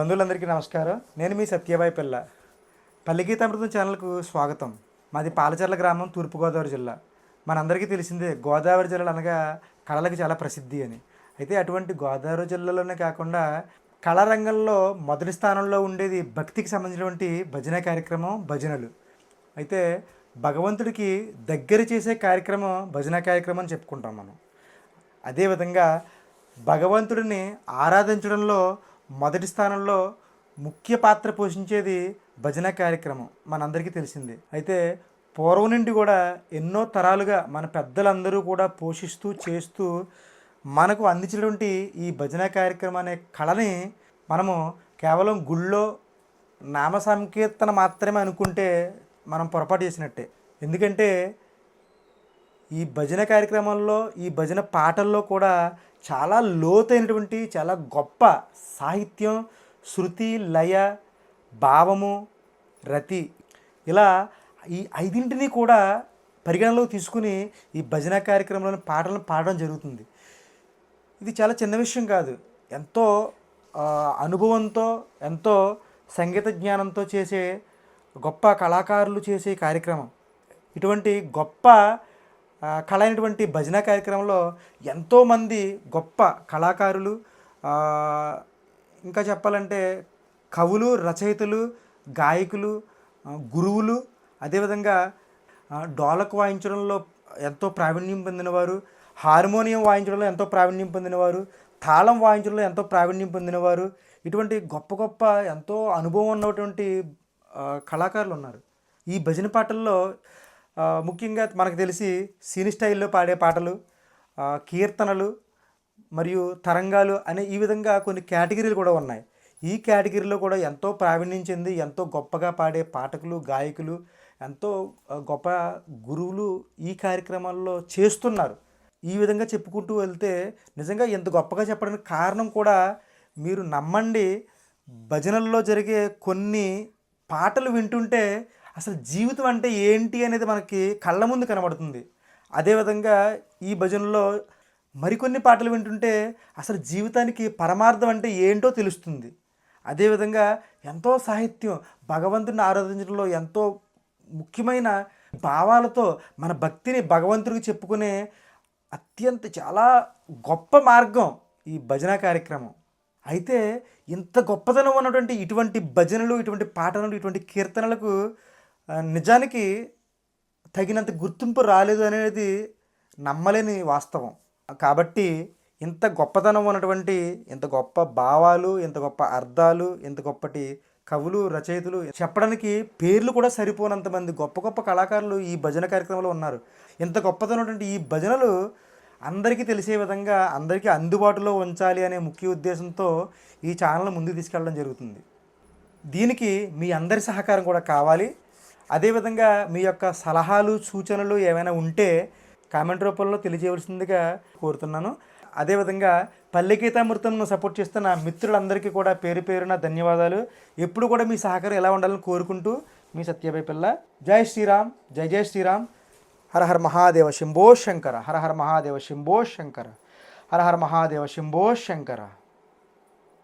బంధువులందరికీ నమస్కారం. నేను మీ సత్యబాయి పిల్ల. పల్లెగీతామృతం ఛానల్కు స్వాగతం. మాది పాలచర్ల గ్రామం, తూర్పుగోదావరి జిల్లా. మనందరికీ తెలిసిందే గోదావరి జిల్లాలు అనగా కళలకు చాలా ప్రసిద్ధి అని. అయితే అటువంటి గోదావరి జిల్లాలోనే కాకుండా కళారంగంలో మొదటి స్థానంలో ఉండేది భక్తికి సంబంధించినటువంటి భజన కార్యక్రమం, భజనలు. అయితే భగవంతుడికి దగ్గర చేసే కార్యక్రమం భజన కార్యక్రమం అని చెప్పుకుంటాం మనం. అదేవిధంగా భగవంతుడిని ఆరాధించడంలో మొదటి స్థానంలో ముఖ్య పాత్ర పోషించేది భజన కార్యక్రమం, మనందరికీ తెలిసిందే. అయితే పూర్వం నుండి కూడా ఎన్నో తరాలుగా మన పెద్దలందరూ కూడా పోషిస్తూ చేస్తూ మనకు అందించినటువంటి ఈ భజన కార్యక్రమం అనే కళని మనము కేవలం గుళ్ళో నామ సంకీర్తన మాత్రమే అనుకుంటే మనం పొరపాటు చేసినట్టే. ఎందుకంటే ఈ భజన కార్యక్రమంలో, ఈ భజన పాటల్లో కూడా చాలా లోతైనటువంటి, చాలా గొప్ప సాహిత్యం, శృతి, లయ, భావము, రతి, ఇలా ఈ ఐదింటిని కూడా పరిగణలోకి తీసుకుని ఈ భజన కార్యక్రమంలోని పాటలను పాడడం జరుగుతుంది. ఇది చాలా చిన్న విషయం కాదు. ఎంతో అనుభవంతో, ఎంతో సంగీత జ్ఞానంతో చేసే గొప్ప కళాకారులు చేసే కార్యక్రమం. ఇటువంటి గొప్ప కళ అయినటువంటి భజన కార్యక్రమంలో ఎంతోమంది గొప్ప కళాకారులు, ఇంకా చెప్పాలంటే కవులు, రచయితలు, గాయకులు, గురువులు, అదేవిధంగా డోలక్ వాయించడంలో ఎంతో ప్రావీణ్యం పొందినవారు, హార్మోనియం వాయించడంలో ఎంతో ప్రావీణ్యం పొందినవారు, తాళం వాయించడంలో ఎంతో ప్రావీణ్యం పొందినవారు, ఇటువంటి గొప్ప గొప్ప ఎంతో అనుభవం ఉన్నటువంటి కళాకారులు ఉన్నారు. ఈ భజన పాటల్లో ముఖ్యంగా మనకు తెలిసి సినీ స్టైల్లో పాడే పాటలు, కీర్తనలు మరియు తరంగాలు అనే ఈ విధంగా కొన్ని కేటగిరీలు కూడా ఉన్నాయి. ఈ కేటగిరీలో కూడా ఎంతో ప్రావీణ్యం చెంది ఎంతో గొప్పగా పాడే పాటకులు, గాయకులు, ఎంతో గొప్ప గురువులు ఈ కార్యక్రమాల్లో చేస్తున్నారు. ఈ విధంగా చెప్పుకుంటూ వెళ్తే నిజంగా ఎంత గొప్పగా చెప్పడానికి కారణం కూడా మీరు నమ్మండి. భజనల్లో జరిగే కొన్ని పాటలు వింటుంటే అసలు జీవితం అంటే ఏంటి అనేది మనకి కళ్ళ ముందు కనబడుతుంది. అదేవిధంగా ఈ భజనలో మరికొన్ని పాటలు వింటుంటే అసలు జీవితానికి పరమార్థం అంటే ఏంటో తెలుస్తుంది. అదేవిధంగా ఎంతో సాహిత్యం, భగవంతుని ఆరాధించడంలో ఎంతో ముఖ్యమైన భావాలతో మన భక్తిని భగవంతుడికి చెప్పుకునే అత్యంత చాలా గొప్ప మార్గం ఈ భజన కార్యక్రమం. అయితే ఇంత గొప్పతనం ఉన్నటువంటి ఇటువంటి భజనలు, ఇటువంటి పాటలు, ఇటువంటి కీర్తనలకు నిజానికి తగినంత గుర్తింపు రాలేదు అనేది నమ్మలేని వాస్తవం. కాబట్టి ఇంత గొప్పతనం ఉన్నటువంటి, ఇంత గొప్ప భావాలు, ఇంత గొప్ప అర్థాలు, ఇంత గొప్పటి కవులు, రచయితలు చెప్పడానికి పేర్లు కూడా సరిపోనంతమంది గొప్ప గొప్ప కళాకారులు ఈ భజన కార్యక్రమంలో ఉన్నారు. ఇంత గొప్పతనటువంటి ఈ భజనలు అందరికీ తెలిసే విధంగా, అందరికీ అందుబాటులో ఉంచాలి అనే ముఖ్య ఉద్దేశంతో ఈ ఛానల్ ముందుకు తీసుకెళ్ళడం జరుగుతుంది. దీనికి మీ అందరి సహకారం కూడా కావాలి. అదేవిధంగా మీ యొక్క సలహాలు, సూచనలు ఏమైనా ఉంటే కామెంట్ రూపంలో తెలియజేయవలసిందిగా కోరుతున్నాను. అదేవిధంగా పల్లెగీతామృతంను సపోర్ట్ చేస్తున్న మిత్రులందరికీ కూడా పేరు పేరున ధన్యవాదాలు. ఎప్పుడు కూడా మీ సహకారం ఎలా ఉండాలని కోరుకుంటూ మీ సత్యబాయి పిల్ల. జై శ్రీరామ్, జై జై శ్రీరామ్. హర హర మహాదేవ శంభో శంకర. హర హర మహాదేవ శంభో శంకర. హర హర మహాదేవ శంభో శంకర.